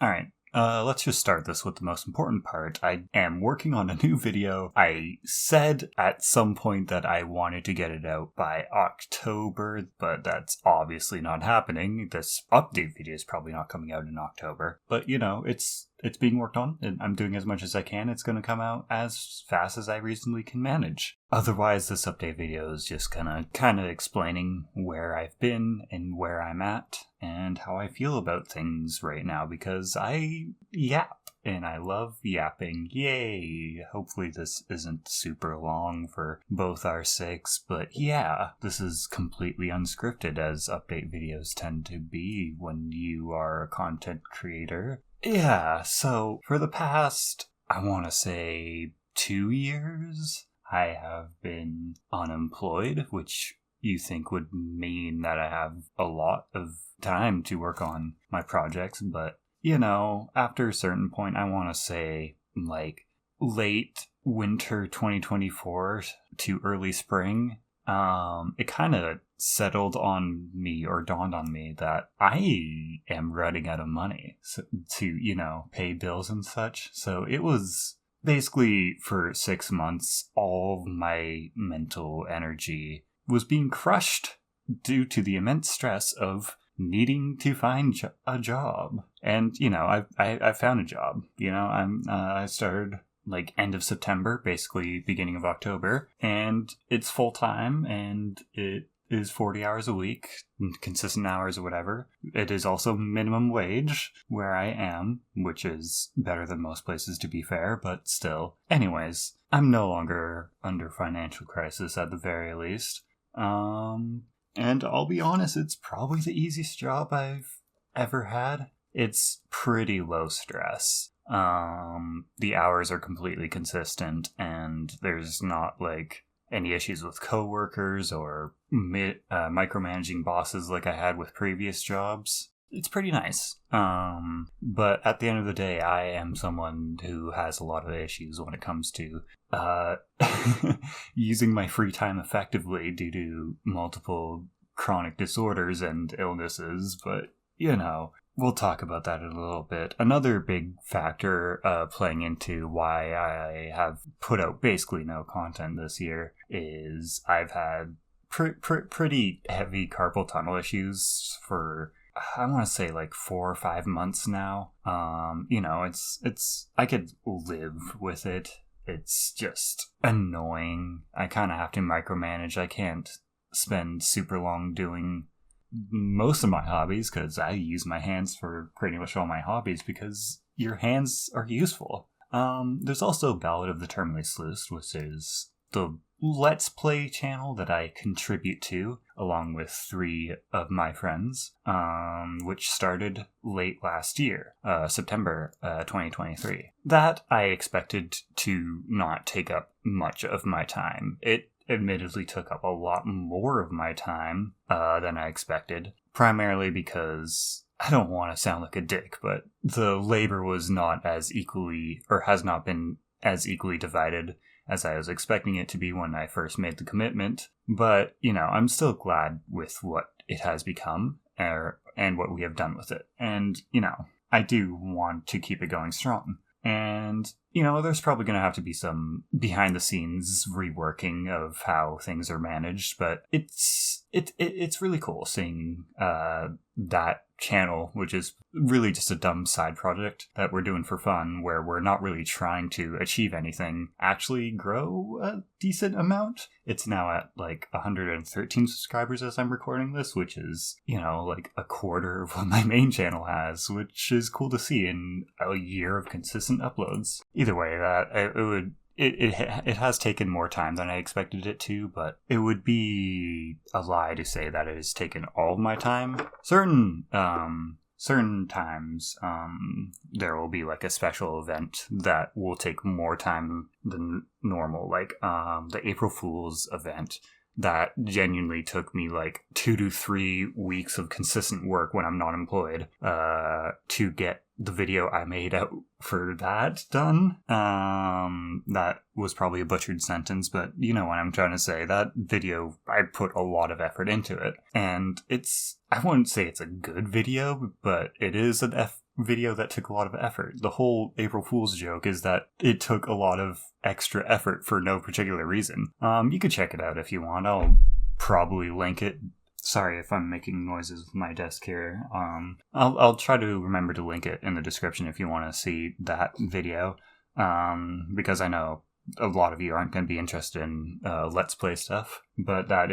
Alright, let's just start this with the most important part. I am working on a new video. I said at some point that I wanted to get it out by October, but that's obviously not happening. This update video is probably not coming out in October. But, it's being worked on, and I'm doing as much as I can. It's going to come out as fast as I reasonably can manage. Otherwise, this update video is just kind of explaining where I've been and where I'm at and how I feel about things right now, because I yap and I love yapping. Yay! Hopefully this isn't super long for both our sakes, but yeah, this is completely unscripted, as update videos tend to be when you are a content creator. Yeah, so for the past, I want to say 2 years, I have been unemployed, which you think would mean that I have a lot of time to work on my projects, but, after a certain point, I want to say, late winter 2024 to early spring, it kind of settled on me, or dawned on me, that I am running out of money to pay bills and such. So it was basically, for 6 months, all my mental energy was being crushed due to the immense stress of needing to find a job. And, I found a job. I started end of September, basically beginning of October, and it's full-time, and it is 40 hours a week, consistent hours or whatever. It is also minimum wage where I am, which is better than most places, to be fair, but still. Anyways, I'm no longer under financial crisis, at the very least. And I'll be honest, it's probably the easiest job I've ever had. It's pretty low stress. The hours are completely consistent, and there's not any issues with coworkers or micromanaging bosses like I had with previous jobs. It's pretty nice. But at the end of the day, I am someone who has a lot of issues when it comes to using my free time effectively due to multiple chronic disorders and illnesses, but we'll talk about that in a little bit. Another big factor playing into why I have put out basically no content this year is I've had pretty heavy carpal tunnel issues for, I want to say 4 or 5 months now. It's I could live with it. It's just annoying. I kind of have to micromanage. I can't spend super long doing most of my hobbies, because I use my hands for pretty much all my hobbies, because your hands are useful. There's also Ballad of the Terminally Sluiced, which is the Let's Play channel that I contribute to, along with 3 of my friends, which started late last year, September 2023. That I expected to not take up much of my time. It admittedly took up a lot more of my time than I expected, primarily because, I don't want to sound like a dick, but the labor was not as equally, or has not been as equally divided as I was expecting it to be when I first made the commitment. But, I'm still glad with what it has become, and what we have done with it. And, I do want to keep it going strong. And, there's probably going to have to be some behind-the-scenes reworking of how things are managed, but it's really cool seeing that channel, which is really just a dumb side project that we're doing for fun, where we're not really trying to achieve anything, actually grow a decent amount. It's now at 113 subscribers as I'm recording this, which is, a quarter of what my main channel has, which is cool to see in a year of consistent uploads. Either way, it has taken more time than I expected it to, but it would be a lie to say that it has taken all of my time. Certain times, there will be a special event that will take more time than normal, the April Fool's event that genuinely took me 2 to 3 weeks of consistent work when I'm not employed to get the video I made out for that done. That was probably a butchered sentence, but you know what I'm trying to say. That video, I put a lot of effort into it, and I wouldn't say it's a good video, but it is an video that took a lot of effort. The whole April Fool's joke is that it took a lot of extra effort for no particular reason. You could check it out if you want. I'll probably link it. Sorry if I'm making noises with my desk here. I'll try to remember to link it in the description if you want to see that video. Because I know a lot of you aren't going to be interested in Let's Play stuff, but that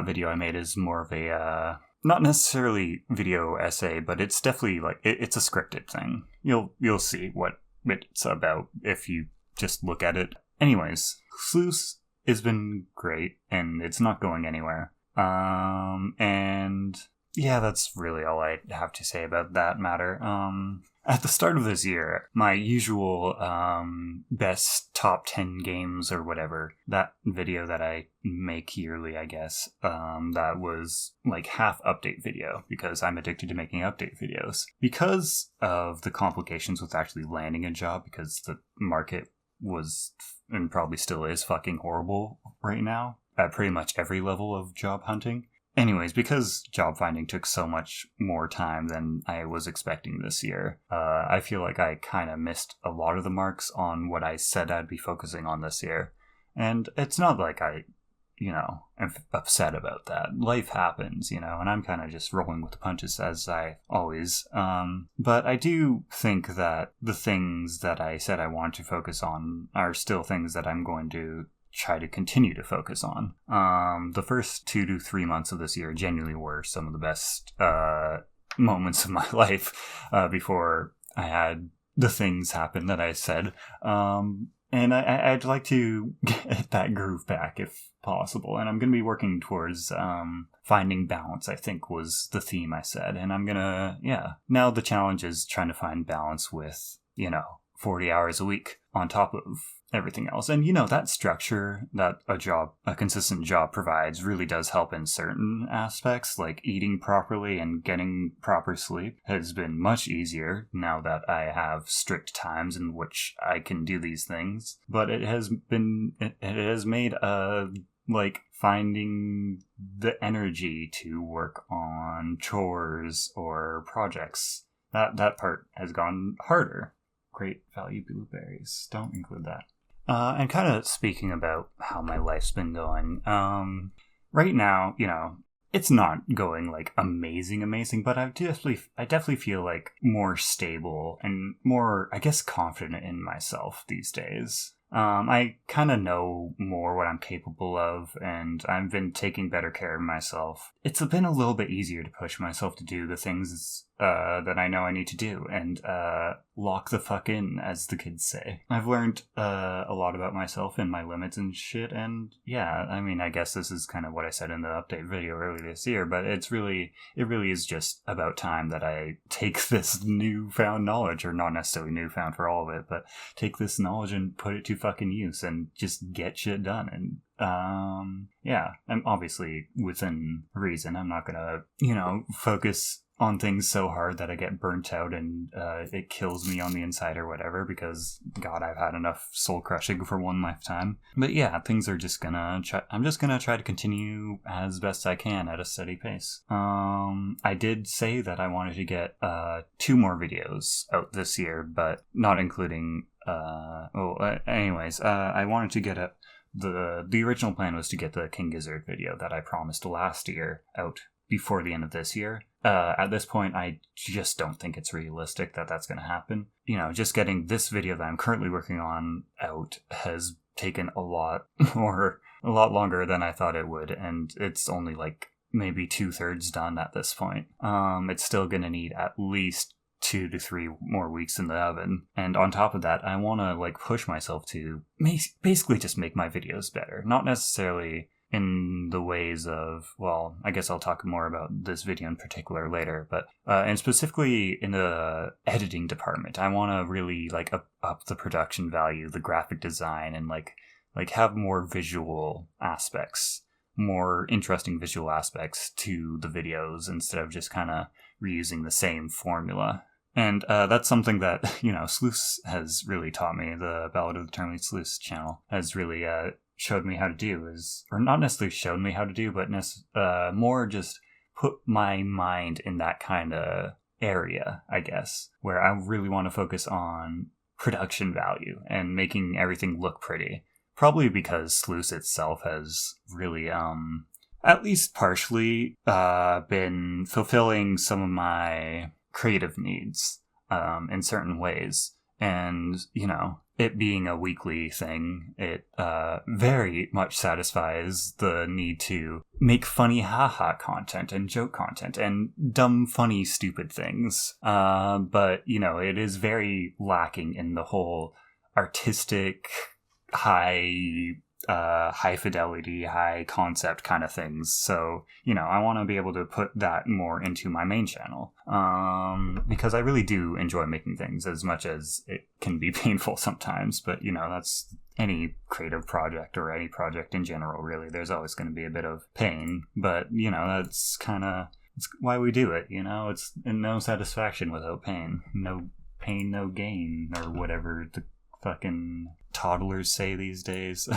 video I made is more of a not necessarily video essay, but it's definitely like it's a scripted thing. You'll see what it's about if you just look at it. Anyways, Sluice has been great, and it's not going anywhere. And yeah, that's really all I have to say about that matter. At the start of this year, my usual best top 10 games or whatever, that video that I make yearly, I guess, that was like half update video because I'm addicted to making update videos. Because of the complications with actually landing a job, because the market was and probably still is fucking horrible right now at pretty much every level of job hunting. Anyways, because job finding took so much more time than I was expecting this year, I feel like I kind of missed a lot of the marks on what I said I'd be focusing on this year. And it's not like I, am upset about that. Life happens, and I'm kind of just rolling with the punches as I always. But I do think that the things that I said I want to focus on are still things that I'm going to try to continue to focus on. The first 2 to 3 months of this year genuinely were some of the best moments of my life before I had the things happen that I said. And I'd like to get that groove back if possible. And I'm going to be working towards finding balance, I think was the theme I said. And I'm going to, now the challenge is trying to find balance with, 40 hours a week on top of everything else. And that structure that a consistent job provides really does help in certain aspects, like eating properly and getting proper sleep has been much easier now that I have strict times in which I can do these things. But it has made finding the energy to work on chores or projects. That part has gone harder. Great value blueberries. Don't include that. And kind of speaking about how my life's been going, right now, it's not going like amazing, but I definitely feel like more stable and more, I guess, confident in myself these days. I kind of know more what I'm capable of, and I've been taking better care of myself. It's been a little bit easier to push myself to do the things that I know I need to do, and lock the fuck in, as the kids say. I've learned a lot about myself and my limits and shit, and I guess this is kind of what I said in the update video earlier this year, but it really is just about time that I take this newfound knowledge, or not necessarily newfound for all of it, but take this knowledge and put it to fucking use and just get shit done. And I'm obviously within reason. I'm not gonna, focus on things so hard that I get burnt out and it kills me on the inside or whatever, because God, I've had enough soul crushing for one lifetime. But things are just I'm just gonna try to continue as best I can at a steady pace. I did say that I wanted to get 2 more videos out this year, but not including I wanted to get the original plan was to get the King Gizzard video that I promised last year out before the end of this year. At this point, I just don't think it's realistic that that's going to happen. Just getting this video that I'm currently working on out has taken a lot longer than I thought it would, and it's only like maybe 2/3 done at this point. It's still going to need at least 2 to 3 more weeks in the oven. And on top of that, I want to push myself to basically just make my videos better. Not necessarily in the ways of, I guess I'll talk more about this video in particular later, but and specifically in the editing department, I want to really up the production value, the graphic design, and have more visual aspects, more interesting visual aspects to the videos instead of just kind of reusing the same formula. And that's something that, Sluice has really taught me. The Ballad of the Eternally Sluice channel has really showed me how to do, or not necessarily showed me how to do, but more just put my mind in that kind of area, I guess, where I really want to focus on production value and making everything look pretty. Probably because Sluice itself has really, at least partially, been fulfilling some of my creative needs, in certain ways. And, it being a weekly thing, it very much satisfies the need to make funny haha content and joke content and dumb, funny, stupid things. But, it is very lacking in the whole artistic, high fidelity, high concept kind of things. So, I want to be able to put that more into my main channel. Because I really do enjoy making things as much as it can be painful sometimes. But, that's any creative project or any project in general, really. There's always going to be a bit of pain. But, that's kind of it's why we do it, It's no satisfaction without pain. No pain, no gain, or whatever the fucking toddlers say these days.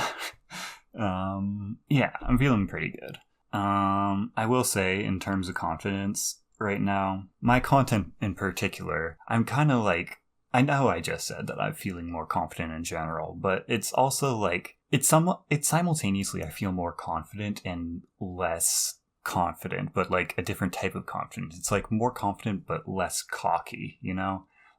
Yeah, I'm feeling pretty good. I will say, in terms of confidence right now, my content in particular, I'm kind of like, I know I just said that I'm feeling more confident in general, but it's also like, it's simultaneously, I feel more confident and less confident, but like a different type of confidence. It's like more confident, but less cocky,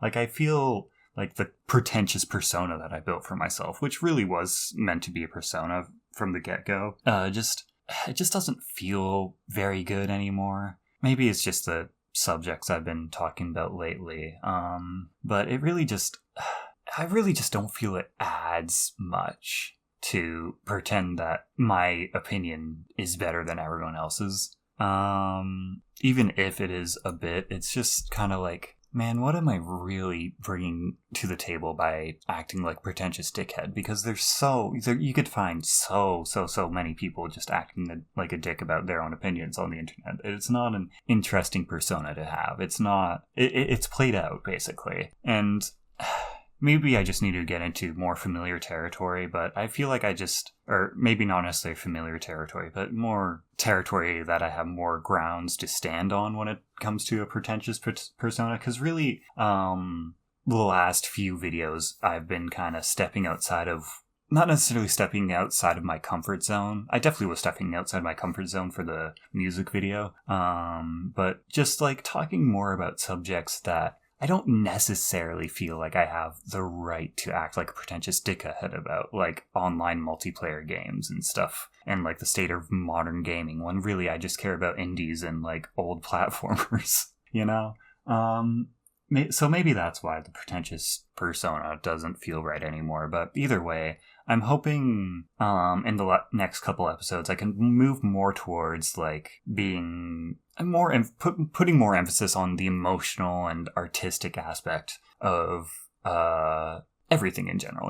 Like, I feel like the pretentious persona that I built for myself, which really was meant to be a persona from the get-go, it just doesn't feel very good anymore. Maybe it's just the subjects I've been talking about lately, but I really just don't feel it adds much to pretend that my opinion is better than everyone else's. Even if it is a bit, it's just kind of like, man, what am I really bringing to the table by acting like pretentious dickhead? Because you could find so many people just acting like a dick about their own opinions on the internet. It's not an interesting persona to have. It's not, it's played out, basically. And maybe I just need to get into more familiar territory, but I feel like or maybe not necessarily familiar territory, but more territory that I have more grounds to stand on when it comes to a pretentious persona. Because really, the last few videos, I've been kind of stepping outside of, not necessarily stepping outside of my comfort zone. I definitely was stepping outside my comfort zone for the music video. But just like talking more about subjects that I don't necessarily feel like I have the right to act like a pretentious dickhead about, like online multiplayer games and stuff, and like the state of modern gaming, when really I just care about indies and like old platformers, So maybe that's why the pretentious persona doesn't feel right anymore. But either way, I'm hoping in the next couple episodes I can move more towards like being putting more emphasis on the emotional and artistic aspect of everything in general.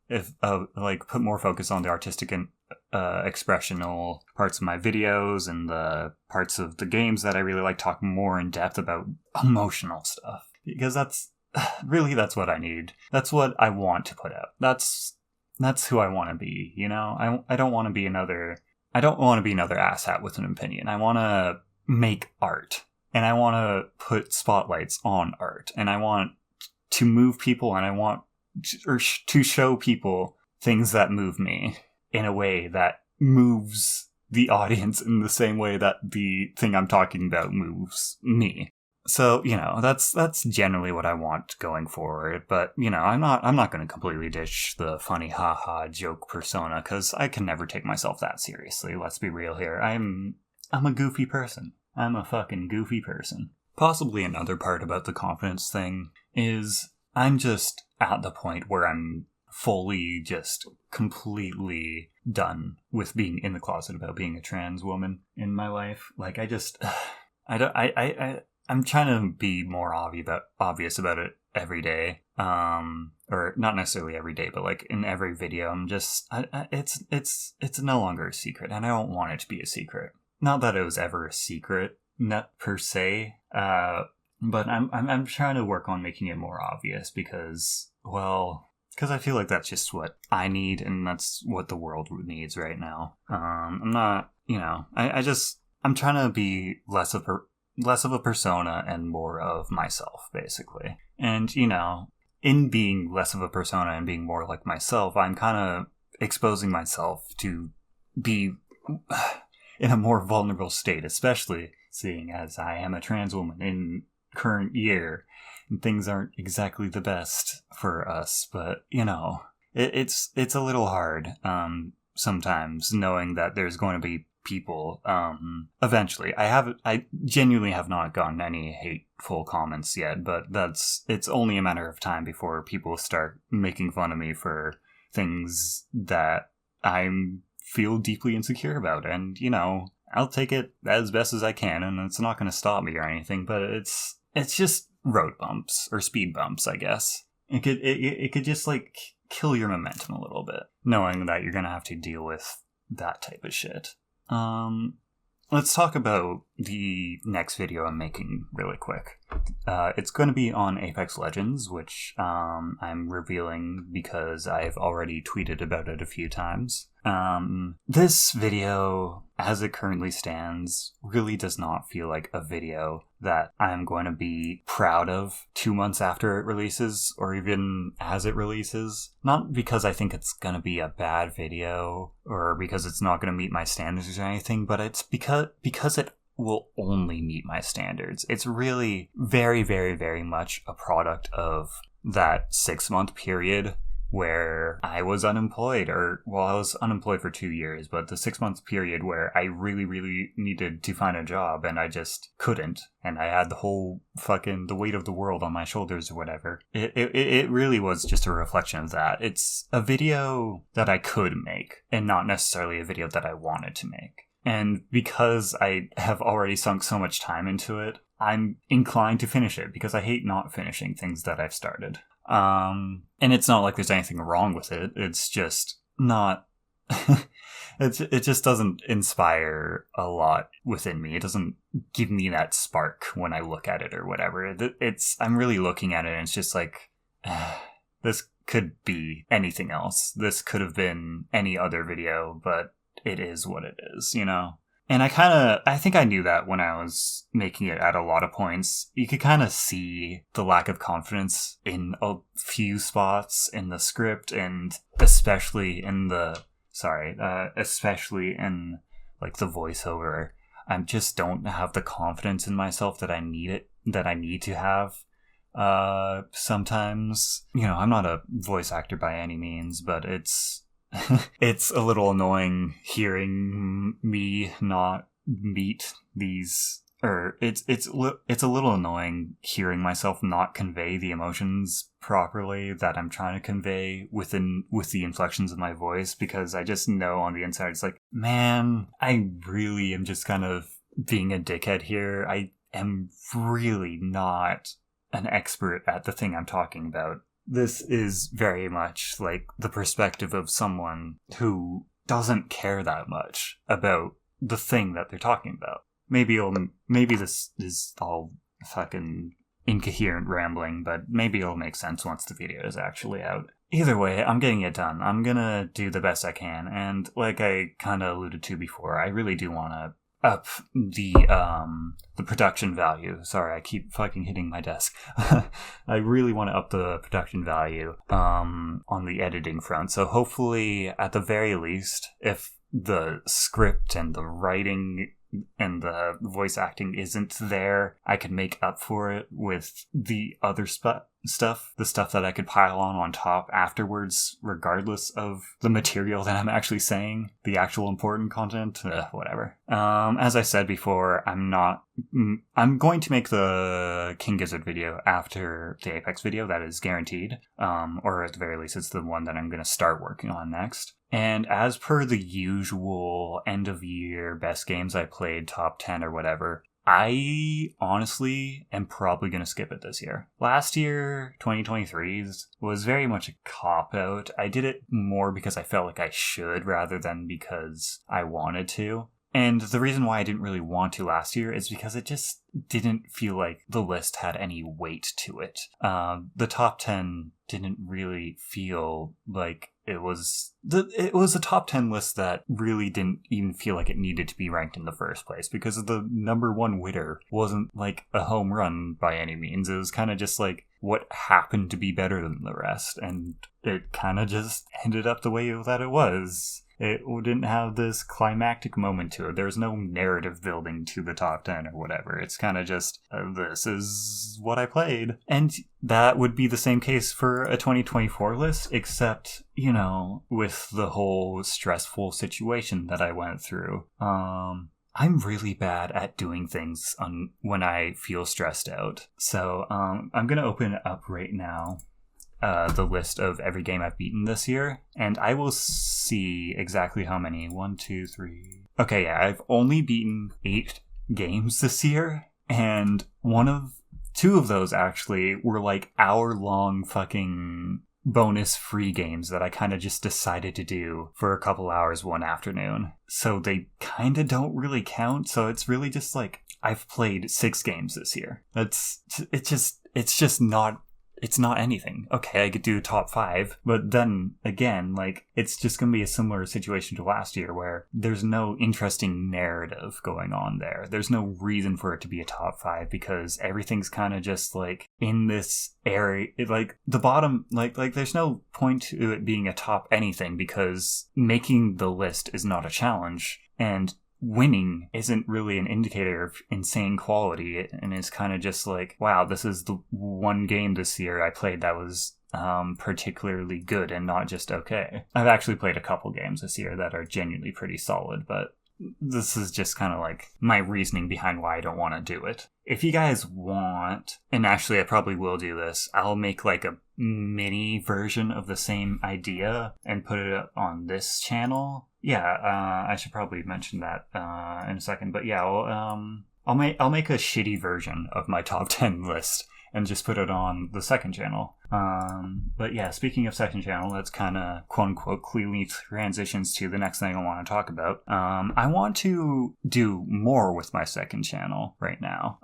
If like put more focus on the artistic and expressional parts of my videos and the parts of the games that I really like, talking more in depth about emotional stuff, because that's what I need. That's what I want to put out. That's who I want to be. I don't want to be another asshat with an opinion. I want to make art, and I want to put spotlights on art, and I want to move people, and I want to show people things that move me in a way that moves the audience in the same way that the thing I'm talking about moves me. So, that's generally what I want going forward. But, I'm not going to completely ditch the funny haha joke persona, because I can never take myself that seriously. Let's be real here. I'm a goofy person. I'm a fucking goofy person. Possibly another part about the confidence thing is I'm just at the point where I'm fully just completely done with being in the closet about being a trans woman in my life. Like, I'm trying to be more obvious about it every day. Or not necessarily every day, but like in every video, I'm just, it's no longer a secret, and I don't want it to be a secret. Not that it was ever a secret, not per se, but I'm trying to work on making it more obvious because I feel like that's just what I need, and that's what the world needs right now. I'm not, I'm trying to be less of less of a persona and more of myself, basically. And, you know, in being less of a persona and being more like myself, I'm kind of exposing myself to be in a more vulnerable state, especially seeing as I am a trans woman in current year, and things aren't exactly the best for us. But, you know, it's a little hard sometimes knowing that there's going to be people eventually. I genuinely have not gotten any hateful comments yet, but it's only a matter of time before people start making fun of me for things that I feel deeply insecure about. And, you know, I'll take it as best as I can, and it's not going to stop me or anything, but it's just road bumps or speed bumps, I guess. It could just like kill your momentum a little bit, knowing that you're going to have to deal with that type of shit. Let's talk about the next video I'm making really quick. It's going to be on Apex Legends, which I'm revealing because I've already tweeted about it a few times. This video, as it currently stands, really does not feel like a video that I'm going to be proud of 2 months after it releases, or even as it releases. Not because I think it's going to be a bad video, or because it's not going to meet my standards or anything, but it's because it will only meet my standards. It's really very, very, very much a product of that 6-month period where I was unemployed, I was unemployed for 2 years, but the 6-month period where I really, really needed to find a job and I just couldn't, and I had the weight of the world on my shoulders or whatever. It really was just a reflection of that. It's a video that I could make, and not necessarily a video that I wanted to make. And because I have already sunk so much time into it, I'm inclined to finish it because I hate not finishing things that I've started. And it's not like there's anything wrong with it. It's just not, it just doesn't inspire a lot within me. It doesn't give me that spark when I look at it or whatever. I'm really looking at it and it's just like, this could be anything else. This could have been any other video, but it is what it is, you know? And I think I knew that when I was making it at a lot of points. You could kind of see the lack of confidence in a few spots in the script, and especially in like the voiceover. I just don't have the confidence in myself that I need to have. Sometimes, you know, I'm not a voice actor by any means, but it's a little annoying hearing me not meet these, or it's a little annoying hearing myself not convey the emotions properly that I'm trying to convey with the inflections of my voice, because I just know on the inside it's like, man, I really am just kind of being a dickhead here. I am really not an expert at the thing I'm talking about. This is very much like the perspective of someone who doesn't care that much about the thing that they're talking about. Maybe this is all fucking incoherent rambling, but maybe it'll make sense once the video is actually out. Either way, I'm getting it done. I'm gonna do the best I can, and like I kind of alluded to before, I really do want to up the production value. Sorry, I keep fucking hitting my desk. I really want to up the production value on the editing front. So hopefully, at the very least, if the script and the writing and the voice acting isn't there, I can make up for it with the other stuff, the stuff that I could pile on top afterwards, regardless of the material that I'm actually saying, the actual important content, whatever. As I said before, I'm going to make the King Gizzard video after the Apex video, that is guaranteed, or at the very least it's the one that I'm going to start working on next. And as per the usual end of year best games I played, top 10 or whatever, I honestly am probably going to skip it this year. Last year, 2023's, was very much a cop-out. I did it more because I felt like I should rather than because I wanted to. And the reason why I didn't really want to last year is because it just didn't feel like the list had any weight to it. The top 10 didn't really feel like it was a top 10 list that really didn't even feel like it needed to be ranked in the first place, because the number one winner wasn't like a home run by any means. It was kind of just like what happened to be better than the rest, and it kind of just ended up the way that it was. It didn't have this climactic moment to it. There's no narrative building to the top 10 or whatever. It's kind of just, this is what I played. And that would be the same case for a 2024 list, except, you know, with the whole stressful situation that I went through. I'm really bad at doing things when I feel stressed out. So I'm going to open it up right now. The list of every game I've beaten this year, and I will see exactly how many. 1, 2, 3. Okay, yeah, I've only beaten 8 games this year, and two of those actually were like hour-long fucking bonus free games that I kind of just decided to do for a couple hours one afternoon. So they kind of don't really count, so it's really just like, I've played 6 games this year. It's not anything. Okay, I could do top 5, but then again, like, it's just going to be a similar situation to last year where there's no interesting narrative going on there. There's no reason for it to be a top 5 because everything's kind of just like in this area, like the bottom, like there's no point to it being a top anything because making the list is not a challenge, and winning isn't really an indicator of insane quality, and it's kind of just like, wow, this is the one game this year I played that was particularly good and not just okay. I've actually played a couple games this year that are genuinely pretty solid, but this is just kind of like my reasoning behind why I don't want to do it. If you guys want, and actually I probably will do this, I'll make like a mini version of the same idea and put it up on this channel. Yeah, I should probably mention that in a second. But yeah, I'll make a shitty version of my top 10 list and just put it on the second channel. But yeah, speaking of second channel, that's kind of quote-unquote clearly transitions to the next thing I want to talk about. I want to do more with my second channel right now.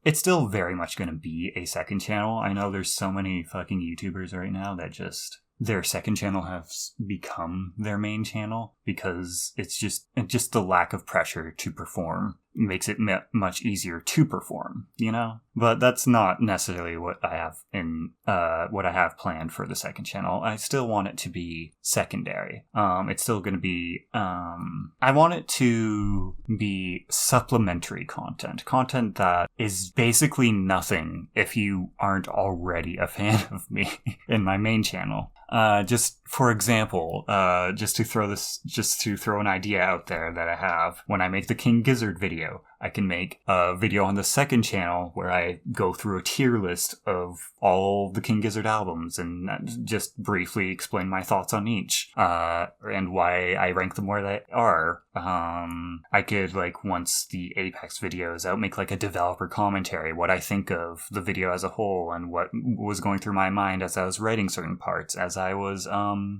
It's still very much going to be a second channel. I know there's so many fucking YouTubers right now that just their second channel has become their main channel because it's just the lack of pressure to perform makes it much easier to perform, you know? But that's not necessarily what I have planned for the second channel. I still want it to be secondary. It's still going to be, I want it to be supplementary content that is basically nothing if you aren't already a fan of me in my main channel. Just for example, just to throw an idea out there that I have, when I make the King Gizzard video, I can make a video on the second channel where I go through a tier list of all the King Gizzard albums and just briefly explain my thoughts on each, and why I rank them where they are. I could, like, once the Apex video is out, make like a developer commentary, what I think of the video as a whole and what was going through my mind as I was writing certain parts, as I was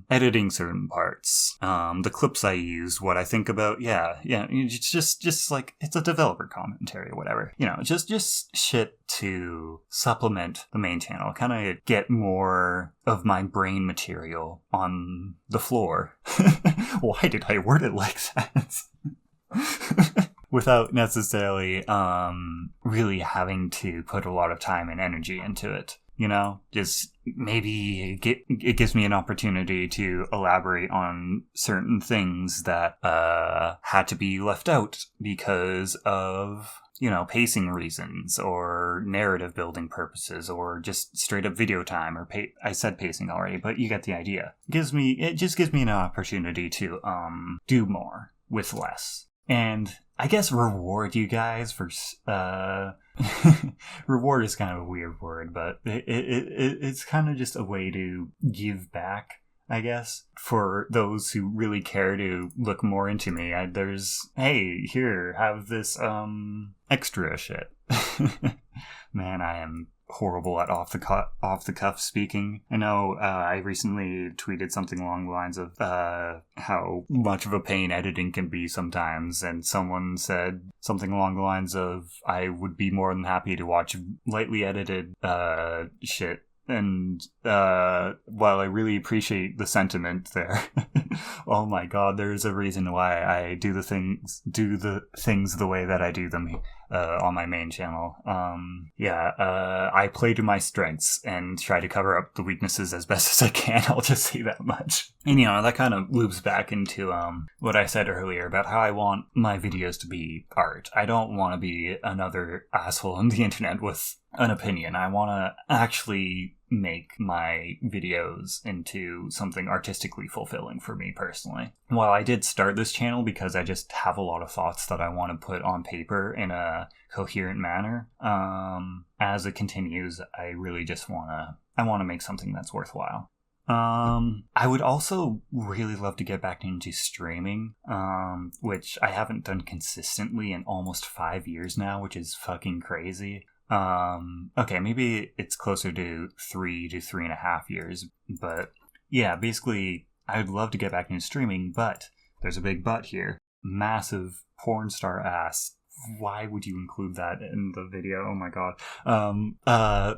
editing certain parts, the clips I used, what I think about, it's just like, it's a developer commentary or whatever, you know, just shit to supplement the main channel, kind of get more of my brain material on the floor. Why did I word it like that? Without necessarily really having to put a lot of time and energy into it. You know, just maybe it gives me an opportunity to elaborate on certain things that had to be left out because of, you know, pacing reasons or narrative building purposes or just straight up video time or I said pacing already, but you get the idea. It just gives me an opportunity to do more with less. And I guess reward you guys for reward is kind of a weird word, but it's kind of just a way to give back, I guess, for those who really care to look more into me. Hey, here, have this extra shit. Man, I am horrible at off the cuff speaking. I know I recently tweeted something along the lines of how much of a pain editing can be sometimes, and someone said something along the lines of, I would be more than happy to watch lightly edited shit. And while I really appreciate the sentiment there, oh my god, there's a reason why I do the things the way that I do them on my main channel. I play to my strengths and try to cover up the weaknesses as best as I can. I'll just say that much. And that kind of loops back into what I said earlier about how I want my videos to be art. I don't want to be another asshole on the internet with an opinion. I want to actually make my videos into something artistically fulfilling for me personally. While I did start this channel because I just have a lot of thoughts that I want to put on paper in a coherent manner, as it continues, I really just want to make something that's worthwhile. I would also really love to get back into streaming, which I haven't done consistently in almost 5 years now, which is fucking crazy. Okay, maybe it's closer to 3 to 3.5 years, but yeah, basically, I'd love to get back into streaming, but there's a big but here. Massive porn star ass. Why would you include that in the video? Oh my god.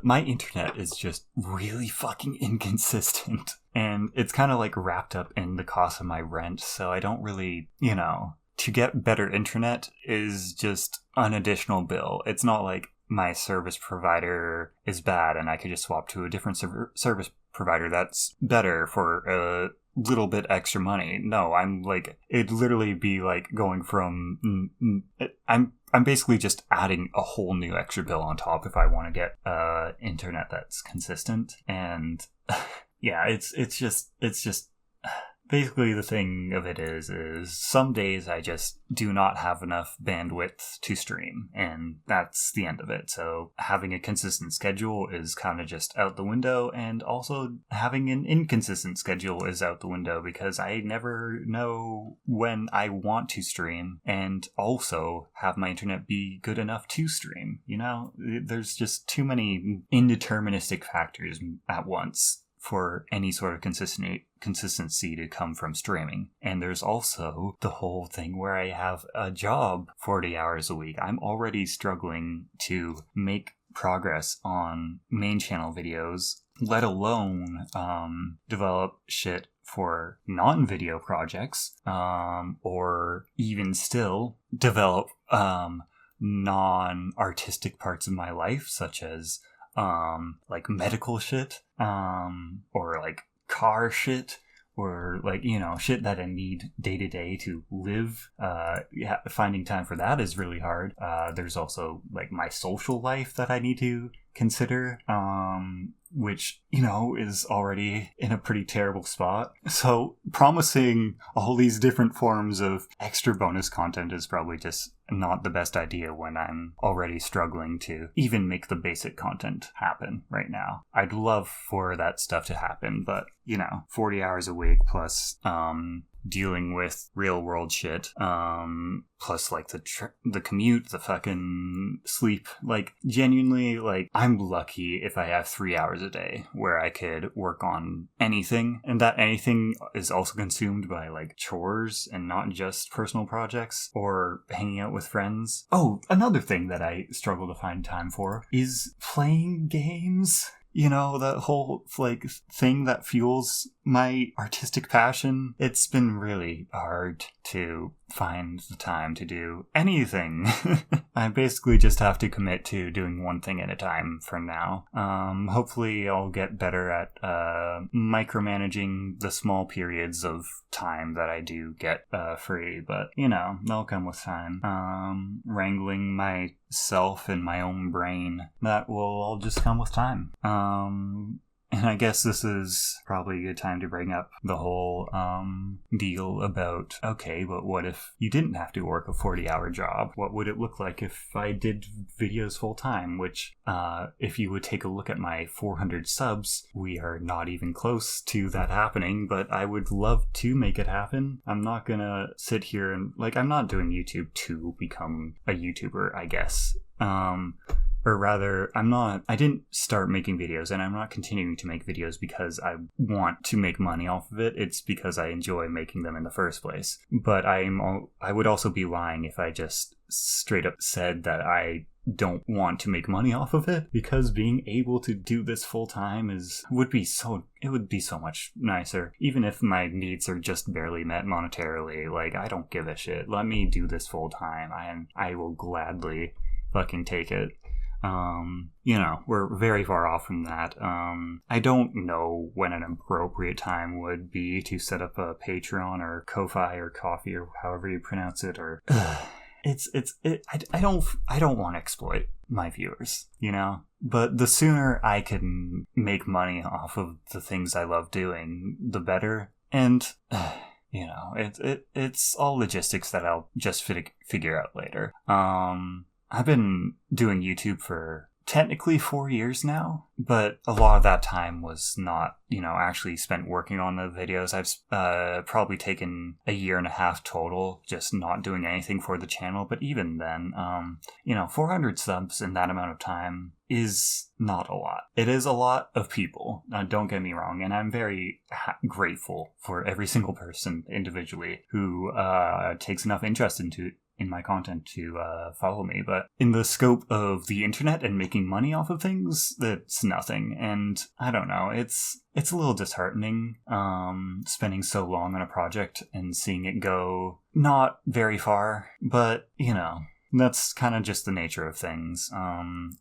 My internet is just really fucking inconsistent, and it's kind of like wrapped up in the cost of my rent, so I don't really, to get better internet is just an additional bill. It's not like my service provider is bad and I could just swap to a different service provider that's better for a little bit extra money. No, I'm like, it'd literally be like going from I'm basically just adding a whole new extra bill on top if I want to get internet that's consistent. And yeah, it's just basically the thing of it is some days I just do not have enough bandwidth to stream, and that's the end of it. So having a consistent schedule is kind of just out the window, and also having an inconsistent schedule is out the window because I never know when I want to stream and also have my internet be good enough to stream. There's just too many indeterministic factors at once for any sort of consistency to come from streaming. And there's also the whole thing where I have a job 40 hours a week. I'm already struggling to make progress on main channel videos, let alone develop shit for non-video projects, or even still develop non-artistic parts of my life, such as like medical shit, or like car shit, or like, shit that I need day to day to live. Finding time for that is really hard. There's also like my social life that I need to consider, which, is already in a pretty terrible spot. So promising all these different forms of extra bonus content is probably just not the best idea when I'm already struggling to even make the basic content happen right now. I'd love for that stuff to happen, but 40 hours a week plus dealing with real world shit, plus like the commute, the fucking sleep, like genuinely, like I'm lucky if I have 3 hours a day where I could work on anything, and that anything is also consumed by like chores and not just personal projects or hanging out with friends. Oh, another thing that I struggle to find time for is playing games. That whole like thing that fuels my artistic passion. It's been really hard to find the time to do anything. I basically just have to commit to doing one thing at a time for now. Hopefully I'll get better at micromanaging the small periods of time that I do get free, but they'll come with time. Wrangling myself in my own brain, that will all just come with time. And I guess this is probably a good time to bring up the whole deal about, okay, but what if you didn't have to work a 40-hour job? What would it look like if I did videos full-time? Which, if you would take a look at my 400 subs, we are not even close to that happening, but I would love to make it happen. I'm not gonna sit here and, I'm not doing YouTube to become a YouTuber, I guess. or rather, I didn't start making videos, and I'm not continuing to make videos because I want to make money off of it. It's because I enjoy making them in the first place. But I would also be lying if I just straight up said that I don't want to make money off of it, because being able to do this full time would be so much nicer. Even if my needs are just barely met monetarily, like, I don't give a shit. Let me do this full time, and I will gladly fucking take it. We're very far off from that. I don't know when an appropriate time would be to set up a Patreon or Ko-Fi or Coffee or however you pronounce it, or I don't want to exploit my viewers, but the sooner I can make money off of the things I love doing, the better. And it's all logistics that I'll just figure out later. I've been doing YouTube for technically 4 years now, but a lot of that time was not, actually spent working on the videos. I've probably taken a year and a half total just not doing anything for the channel. But even then, 400 subs in that amount of time is not a lot. It is a lot of people, don't get me wrong, and I'm very grateful for every single person individually who takes enough interest in my content to follow me. But in the scope of the internet and making money off of things, that's nothing. And I don't know, it's a little disheartening spending so long on a project and seeing it go not very far. But that's kind of just the nature of things,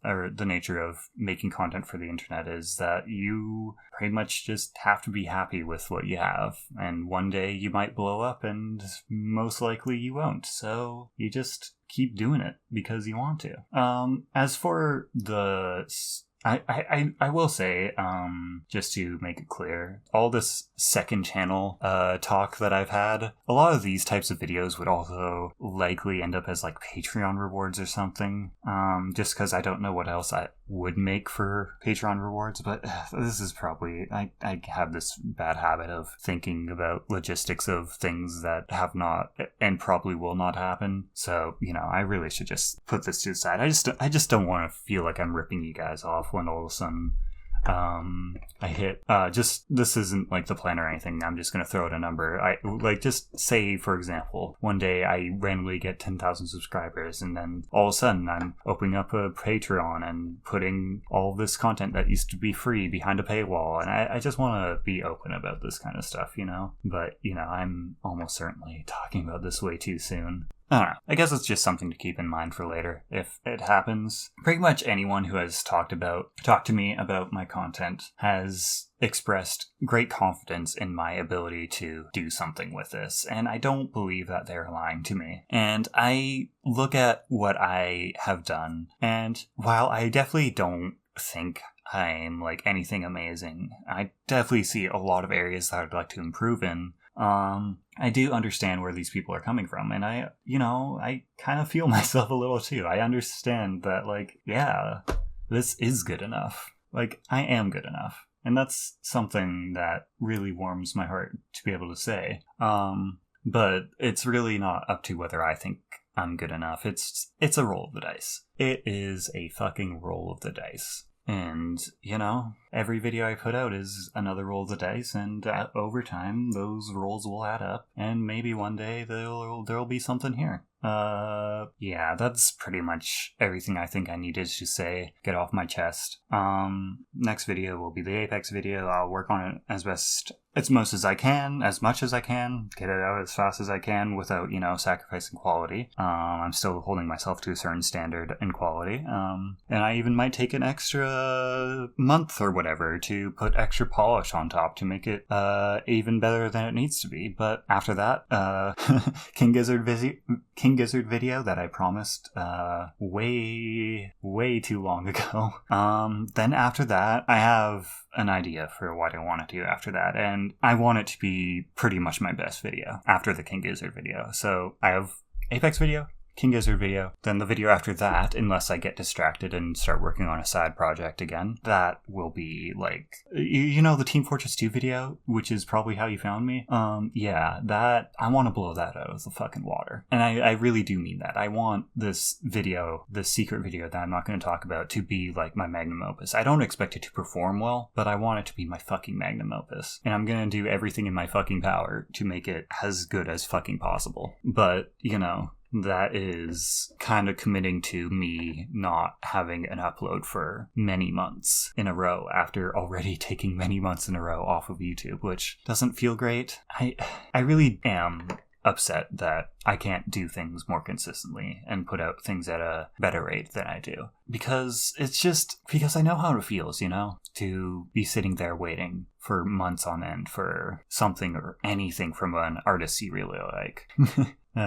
or the nature of making content for the internet, is that you pretty much just have to be happy with what you have. And one day you might blow up, and most likely you won't. So you just keep doing it because you want to. As for the... I will say, just to make it clear, all this second channel talk that I've had, a lot of these types of videos would also likely end up as like Patreon rewards or something, just because I don't know what else I would make for Patreon rewards. But this is probably, I have this bad habit of thinking about logistics of things that have not and probably will not happen. So, I really should just put this to the side. I just don't want to feel like I'm ripping you guys off when all of a sudden I hit this isn't like the plan or anything. I'm just gonna throw out a number. I just say, for example, one day I randomly get 10,000 subscribers, and then all of a sudden I'm opening up a Patreon and putting all this content that used to be free behind a paywall. And I just want to be open about this kind of stuff, but I'm almost certainly talking about this way too soon. I don't know. I guess it's just something to keep in mind for later if it happens. Pretty much anyone who has talked to me about my content has expressed great confidence in my ability to do something with this, and I don't believe that they're lying to me. And I look at what I have done, and while I definitely don't think I'm like anything amazing, I definitely see a lot of areas that I'd like to improve in. I do understand where these people are coming from, and I kind of feel myself a little too. I understand that, this is good enough. I am good enough. And that's something that really warms my heart to be able to say. But it's really not up to whether I think I'm good enough. It's a roll of the dice. It is a fucking roll of the dice. And, every video I put out is another roll of the dice, and over time, those rolls will add up, and maybe one day there'll be something here. Yeah, that's pretty much everything I think I needed to say, get off my chest. Next video will be the Apex video. I'll work on it as much as I can, get it out as fast as I can without, sacrificing quality. I'm still holding myself to a certain standard in quality. And I even might take an extra month or whatever to put extra polish on top to make it even better than it needs to be. But after that, King Gizzard video that I promised way too long ago. Then after that, I have an idea for what I want to do after that, and I want it to be pretty much my best video after the King Gizzard video. So I have Apex video, King Gizzard video. Then the video after that, unless I get distracted and start working on a side project again, that will be like, you know, the Team Fortress 2 video, which is probably how you found me. Yeah, that, I want to blow that out of the fucking water. And I really do mean that. I want this video, this secret video that I'm not going to talk about, to be like my magnum opus. I don't expect it to perform well, but I want it to be my fucking magnum opus. And I'm going to do everything in my fucking power to make it as good as fucking possible. But, you know, that is kind of committing to me not having an upload for many months in a row after already taking many months in a row off of YouTube, which doesn't feel great. I really am upset that I can't do things more consistently and put out things at a better rate than I do. Because I know how it feels, you know, to be sitting there waiting for months on end for something or anything from an artist you really like.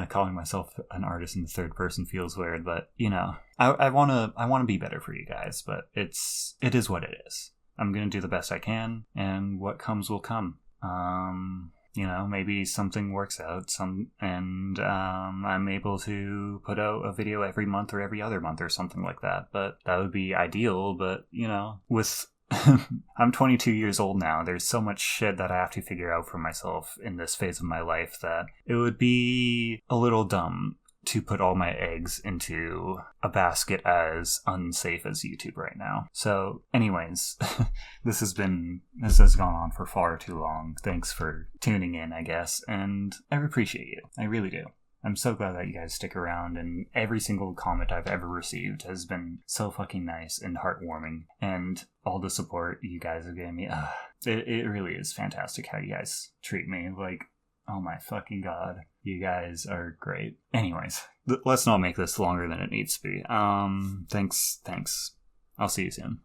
Calling myself an artist in the third person feels weird, but, you know, I wanna be better for you guys, but it is what it is. I'm gonna do the best I can, and what comes will come. You know, maybe something works out, and I'm able to put out a video every month or every other month or something like that. But that would be ideal. But, you know, with I'm 22 years old now. There's so much shit that I have to figure out for myself in this phase of my life that it would be a little dumb to put all my eggs into a basket as unsafe as YouTube right now. So anyways, this has gone on for far too long. Thanks for tuning in, I guess, and I appreciate you. I really do. I'm so glad that you guys stick around, and every single comment I've ever received has been so fucking nice and heartwarming, and all the support you guys have given me, it really is fantastic how you guys treat me. Like, oh my fucking god, you guys are great. Anyways, let's not make this longer than it needs to be. Thanks. I'll see you soon.